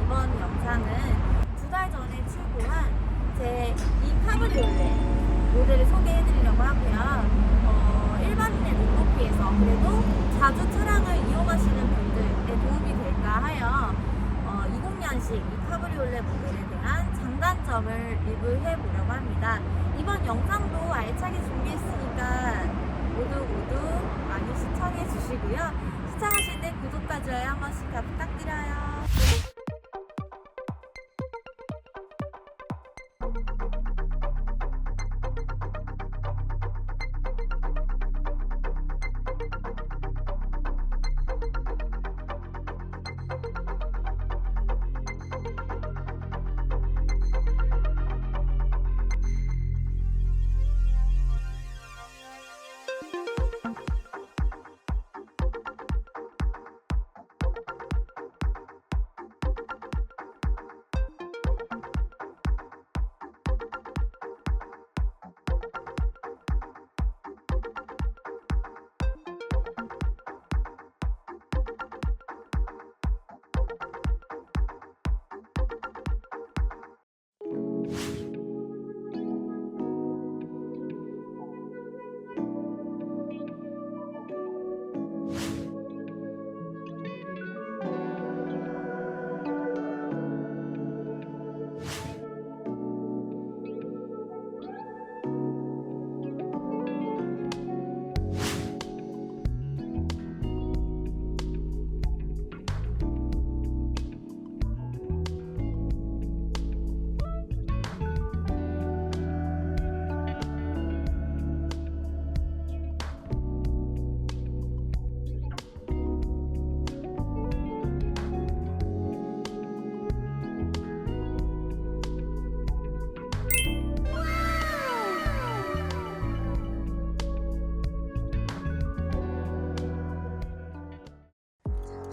이번 영상은 2달 전에 출고한 제 이 카브리올레 모델을 소개해드리려고 하고요. 일반인의 눈높이에서 그래도 자주 차량을 이용하시는 분들에 도움이 될까 하여 20년식 이 카브리올레 모델에 대한 장단점을 리뷰해 보려고 합니다. 이번 영상도 알차게 준비했으니까 모두 많이 시청해 주시고요. 시청하실 때 구독과 좋아요 한 번씩 부탁드려요.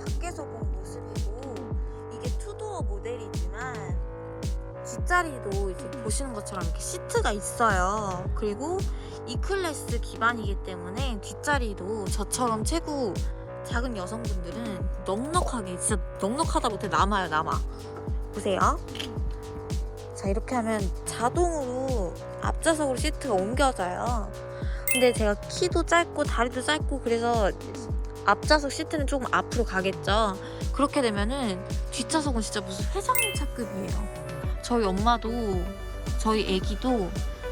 밖에서 본 모습이고, 이게 투도어 모델이지만 뒷자리도 이렇게 보시는 것처럼 이렇게 시트가 있어요. 그리고 E클래스 기반이기 때문에 뒷자리도 저처럼 체구 작은 여성분들은 넉넉하게, 진짜 넉넉하다 못해 남아요. 보세요. 자, 이렇게 하면 자동으로 앞좌석으로 시트가 옮겨져요. 근데 제가 키도 짧고 다리도 짧고 그래서 앞좌석 시트는 조금 앞으로 가겠죠. 그렇게 되면은 뒷좌석은 진짜 무슨 회장차급이에요. 저희 엄마도 저희 애기도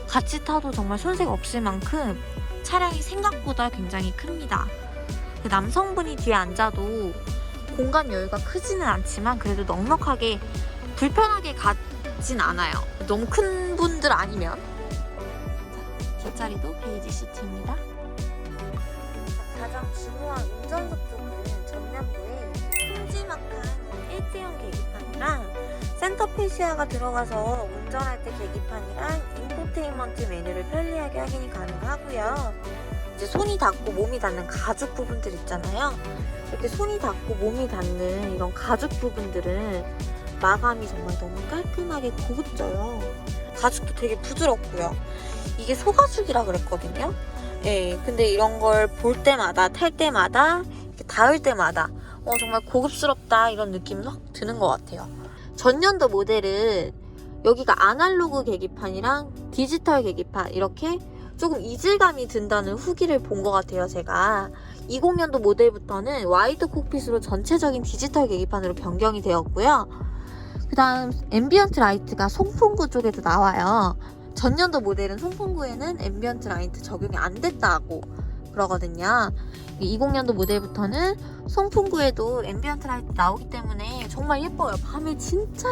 같이 타도 정말 손색 없을 만큼 차량이 생각보다 굉장히 큽니다. 남성분이 뒤에 앉아도 공간 여유가 크지는 않지만 그래도 넉넉하게 불편하게 가진 않아요. 너무 큰 분들 아니면. 자, 뒷자리도 베이지 시트입니다. 가장 중요한 운전석 쪽은 전면부에 큼지막한 일체형 계기판이랑 센터페시아가 들어가서 운전할 때 계기판이랑 인포테인먼트 메뉴를 편리하게 확인이 가능하고요. 이제 손이 닿고 몸이 닿는 가죽 부분들 있잖아요. 이렇게 손이 닿고 몸이 닿는 이런 가죽 부분들은 마감이 정말 너무 깔끔하게 고급져요. 가죽도 되게 부드럽고요. 이게 소가죽이라 그랬거든요. 예, 근데 이런 걸 볼 때마다, 탈 때마다, 이렇게 닿을 때마다 정말 고급스럽다 이런 느낌이 확 드는 것 같아요. 전년도 모델은 여기가 아날로그 계기판이랑 디지털 계기판 이렇게 조금 이질감이 든다는 후기를 본 것 같아요. 제가 20년도 모델부터는 와이드 콕핏으로 전체적인 디지털 계기판으로 변경이 되었고요. 그 다음 앰비언트 라이트가 송풍구 쪽에도 나와요. 전년도 모델은 송풍구에는 앰비언트 라이트 적용이 안 됐다고 그러거든요. 20년도 모델부터는 송풍구에도 앰비언트 라이트 나오기 때문에 정말 예뻐요. 밤에 진짜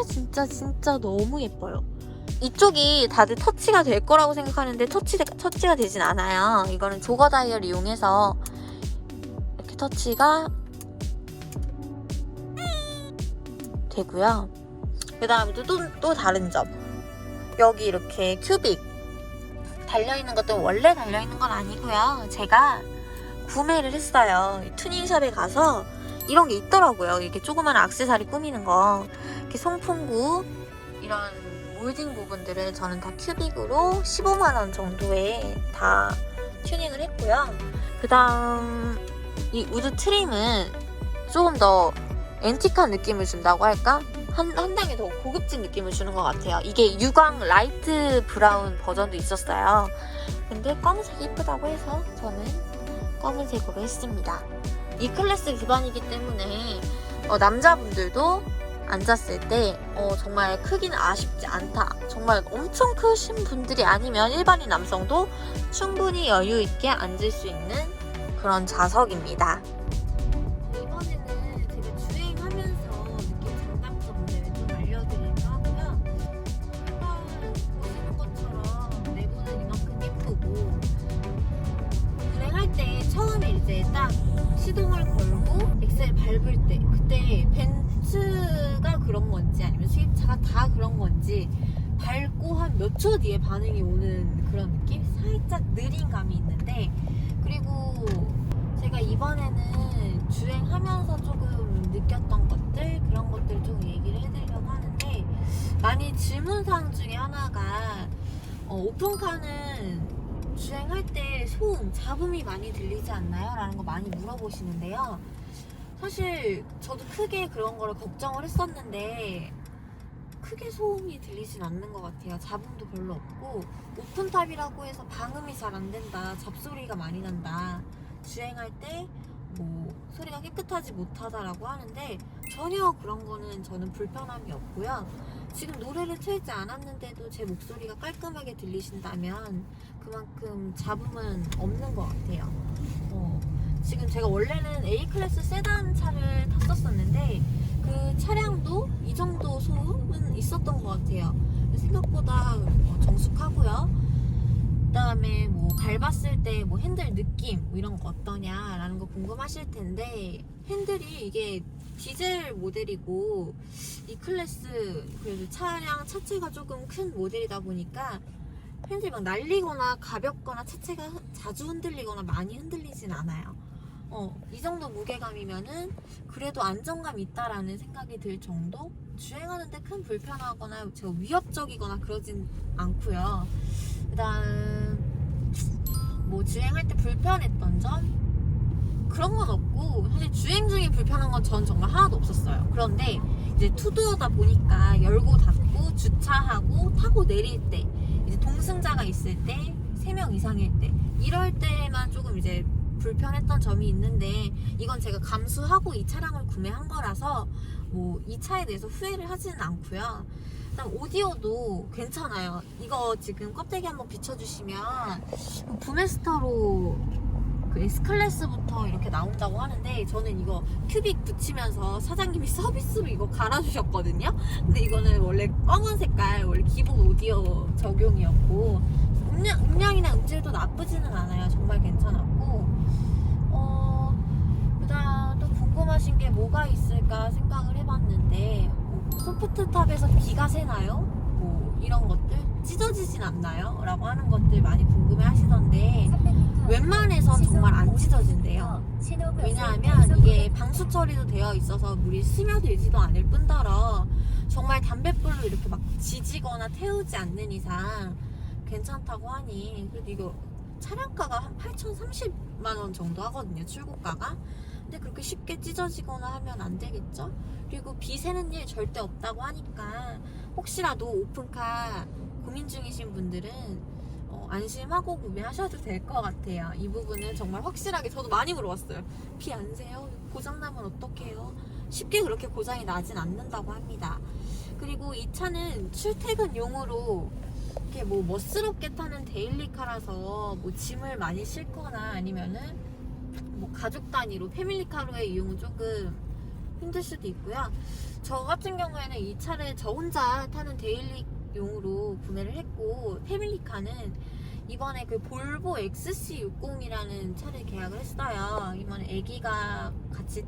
너무 예뻐요. 이쪽이 다들 터치가 될 거라고 생각하는데 터치가 되진 않아요. 이거는 조거 다이얼 이용해서 이렇게 터치가 되고요. 그 다음에 또 다른 점, 여기 이렇게 큐빅 달려있는 것도 원래 달려있는 건 아니고요. 제가 구매를 했어요. 튜닝샵에 가서 이런 게 있더라고요. 이렇게 조그만 액세서리 꾸미는 거, 이렇게 송풍구 이런 몰딩 부분들을 저는 다 큐빅으로 15만원 정도에 다 튜닝을 했고요. 그 다음 이 우드 트림은 조금 더 앤틱한 느낌을 준다고 할까? 한 단계 더 고급진 느낌을 주는 것 같아요. 이게 유광 라이트 브라운 버전도 있었어요. 근데 검은색이 이쁘다고 해서 저는 검은색으로 했습니다. E클래스 기반이기 때문에 남자분들도 앉았을 때 정말 크기는 아쉽지 않다. 정말 엄청 크신 분들이 아니면 일반인 남성도 충분히 여유 있게 앉을 수 있는 그런 좌석입니다. 이번에는 제가 주행하면서 느낀 장단점들을 좀 알려드릴까 하고요. 일단 보시는 것처럼 내부는 이만큼 예쁘고, 주행할 때 처음에 이제 딱 시동을 걸고 엑셀 밟을 때 그때 벤츠가 그런 건지 아니면 수입차가 다 그런 건지 밟고 한 몇 초 뒤에 반응이 오는 그런 느낌? 살짝 느린 감이 있는데, 그리고 제가 이번에는 주행하면서 조금 느꼈던 것들, 그런 것들을 좀 얘기를 해드리려고 하는데, 많이 질문사항 중에 하나가 오픈카는 주행할 때 소음, 잡음이 많이 들리지 않나요? 라는 거 많이 물어보시는데요. 사실 저도 크게 그런 거를 걱정을 했었는데 크게 소음이 들리진 않는 것 같아요. 잡음도 별로 없고, 오픈탑이라고 해서 방음이 잘 안 된다, 잡소리가 많이 난다, 주행할 때 뭐 소리가 깨끗하지 못하다라고 하는데 전혀 그런 거는 저는 불편함이 없고요. 지금 노래를 틀지 않았는데도 제 목소리가 깔끔하게 들리신다면 그만큼 잡음은 없는 것 같아요. 지금 제가 원래는 A클래스 세단 차를 탔었었는데 그 차량도 이 정도 소음은 있었던 것 같아요. 생각보다 정숙하고요. 그 다음에 뭐 밟았을 때 뭐 핸들 느낌 뭐 이런 거 어떠냐라는 거 궁금하실 텐데, 핸들이 이게 디젤 모델이고 E클래스 그래도 차량 차체가 조금 큰 모델이다 보니까 핸들이 막 날리거나 가볍거나 차체가 자주 흔들리거나 많이 흔들리진 않아요. 이 정도 무게감이면은 그래도 안정감이 있다라는 생각이 들 정도? 주행하는데 큰 불편하거나 제가 위협적이거나 그러진 않고요. 그 다음 뭐 주행할 때 불편했던 점? 그런 건 없고, 사실 주행 중에 불편한 건 전 정말 하나도 없었어요. 그런데 이제 투도어다 보니까 열고 닫고 주차하고 타고 내릴 때, 이제 동승자가 있을 때, 3명 이상일 때, 이럴 때만 조금 이제 불편했던 점이 있는데, 이건 제가 감수하고 이 차량을 구매한 거라서 뭐 이 차에 대해서 후회를 하지는 않고요. 일단 오디오도 괜찮아요. 이거 지금 껍데기 한번 비춰주시면 부메스터로 그 S클래스부터 이렇게 나온다고 하는데, 저는 이거 큐빅 붙이면서 사장님이 서비스로 이거 갈아주셨거든요. 근데 이거는 원래 검은 색깔 원래 기본 오디오 적용이었고, 음량이나 음질도 나쁘지는 않아요. 정말 괜찮았고, 그다음 또 궁금하신 게 뭐가 있을까 생각을 해봤는데, 소프트탑에서 비가 새나요? 뭐 이런 것들 찢어지진 않나요? 라고 하는 것들 많이 궁금해 하시던데, 웬만해선 정말 안 찢어진대요. 왜냐하면 이게 방수 처리도 되어 있어서 물이 스며들지도 않을 뿐더러 정말 담뱃불로 이렇게 막 지지거나 태우지 않는 이상 괜찮다고 하니, 그래도 이거 차량가가 한 8,030만원 정도 하거든요, 출고가가. 근데 그렇게 쉽게 찢어지거나 하면 안 되겠죠? 그리고 비 새는 일 절대 없다고 하니까 혹시라도 오픈카 고민 중이신 분들은 안심하고 구매하셔도 될 것 같아요. 이 부분은 정말 확실하게 저도 많이 물어봤어요. 비 안 새요? 고장나면 어떡해요? 쉽게 그렇게 고장이 나진 않는다고 합니다. 그리고 이 차는 출퇴근용으로 이렇게 뭐 멋스럽게 타는 데일리카라서 뭐 짐을 많이 싣거나 아니면은 뭐 가족 단위로 패밀리카로의 이용은 조금 힘들 수도 있고요. 저 같은 경우에는 이 차를 저 혼자 타는 데일리용으로 구매를 했고, 패밀리카는 이번에 그 볼보 XC60이라는 차를 계약을 했어요. 이번에 애기가 같이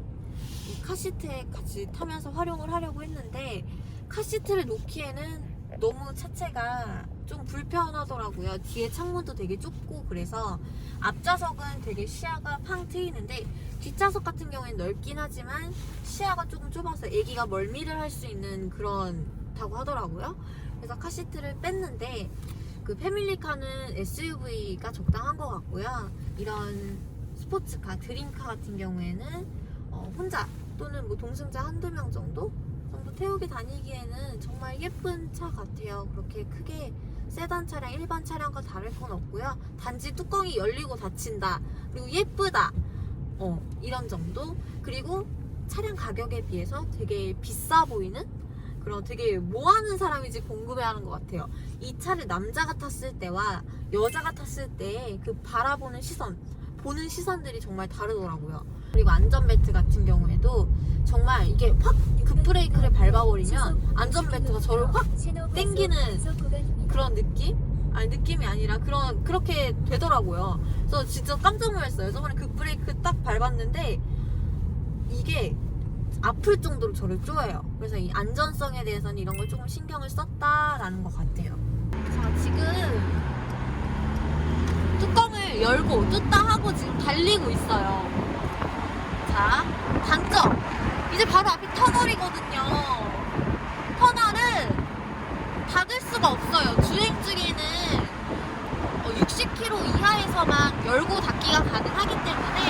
이 카시트에 같이 타면서 활용을 하려고 했는데, 카시트를 놓기에는 너무 차체가 좀 불편하더라고요. 뒤에 창문도 되게 좁고, 그래서 앞좌석은 되게 시야가 팡 트이는데 뒷좌석 같은 경우에는 넓긴 하지만 시야가 조금 좁아서 애기가 멀미를 할 수 있는 그렇다고 하더라고요. 그래서 카시트를 뺐는데, 그 패밀리카는 SUV가 적당한 것 같고요. 이런 스포츠카, 드림카 같은 경우에는 혼자 또는 뭐 동승자 한두 명 정도 정도 태우게 다니기에는 정말 예쁜 차 같아요. 그렇게 크게 세단 차량, 일반 차량과 다를 건 없고요. 단지 뚜껑이 열리고 닫힌다. 그리고 예쁘다. 이런 정도. 그리고 차량 가격에 비해서 되게 비싸 보이는 그런 되게 뭐 하는 사람인지 궁금해하는 것 같아요. 이 차를 남자가 탔을 때와 여자가 탔을 때 그 바라보는 시선, 보는 시선들이 정말 다르더라고요. 그리고 안전벨트 같은 경우에도 정말 이게 확 급브레이크를 밟아버리면 안전벨트가 저를 확 땡기는 그런 느낌? 아니 느낌이 아니라 그렇게 되더라고요. 그래서 진짜 깜짝 놀랐어요. 저번에 급브레이크 딱 밟았는데 이게 아플 정도로 저를 쪼여요. 그래서 이 안전성에 대해서는 이런 걸 조금 신경을 썼다라는 것 같아요. 자, 지금 뚜껑을 열고 뜯다 하고 지금 달리고 있어요. 자, 단점. 이제 바로 앞이 터널이거든요. 터널은 닫을 수가 없어요. 주행 중에는 60km 이하에서만 열고 닫기가 가능하기 때문에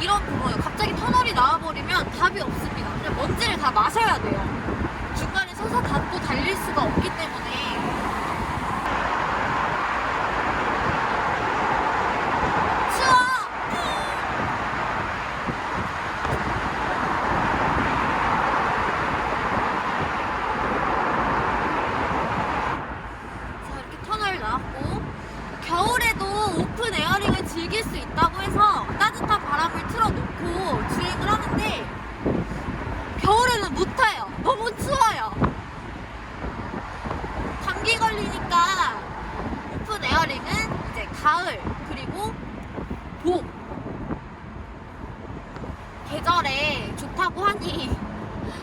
이런 부분이요. 갑자기 터널이 나와버리면 답이 없습니다. 그냥 먼지를 다 마셔야 돼요. 중간에 서서 닫고 달릴 수가 없기 때문에. 겨울에도 오픈 에어링을 즐길 수 있다고 해서 따뜻한 바람을 틀어놓고 주행을 하는데 겨울에는 못 타요. 너무 추워요. 감기 걸리니까 오픈 에어링은 이제 가을 그리고 봄 계절에 좋다고 하니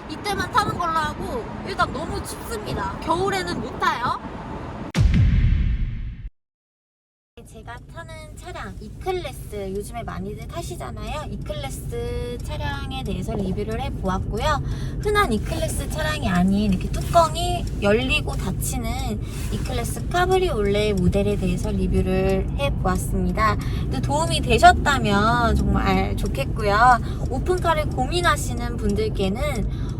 이때만 타는 걸로 하고 일단 너무 춥습니다. 겨울에는 못 타요. 제가 타는 차량 E클래스 요즘에 많이들 타시잖아요. E클래스 차량에 대해서 리뷰를 해보았고요. 흔한 E클래스 차량이 아닌 이렇게 뚜껑이 열리고 닫히는 E클래스 카브리올레 모델에 대해서 리뷰를 해보았습니다. 도움이 되셨다면 정말 좋겠고요. 오픈카를 고민하시는 분들께는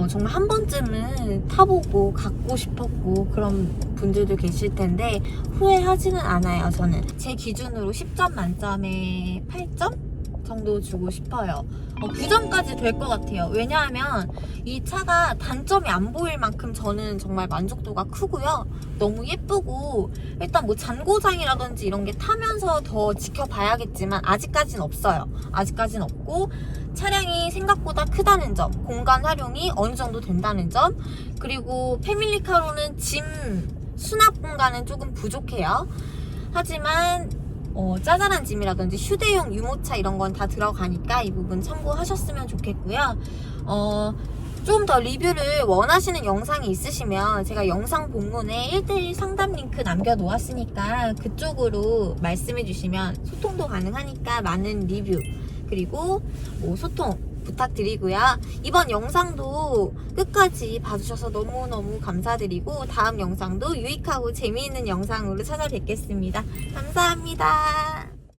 정말 한 번쯤은 타보고 갖고 싶었고 그런 분들도 계실 텐데 후회하지는 않아요. 저는 제 기준으로 10점 만점에 8점 정도 주고 싶어요. 9점까지 될 것 같아요. 왜냐하면 이 차가 단점이 안 보일 만큼 저는 정말 만족도가 크고요. 너무 예쁘고 일단 뭐 잔고장이라든지 이런 게 타면서 더 지켜봐야겠지만 아직까지는 없어요. 아직까지는 없고 차량이 생각보다 크다는 점, 공간 활용이 어느 정도 된다는 점, 그리고 패밀리카로는 짐 수납 공간은 조금 부족해요. 하지만 짜잘한 짐이라든지 휴대용 유모차 이런 건 다 들어가니까 이 부분 참고하셨으면 좋겠고요. 좀 더 리뷰를 원하시는 영상이 있으시면 제가 영상 본문에 1:1 상담 링크 남겨놓았으니까 그쪽으로 말씀해 주시면 소통도 가능하니까 많은 리뷰 그리고 소통 부탁드리고요. 이번 영상도 끝까지 봐주셔서 너무너무 감사드리고 다음 영상도 유익하고 재미있는 영상으로 찾아뵙겠습니다. 감사합니다.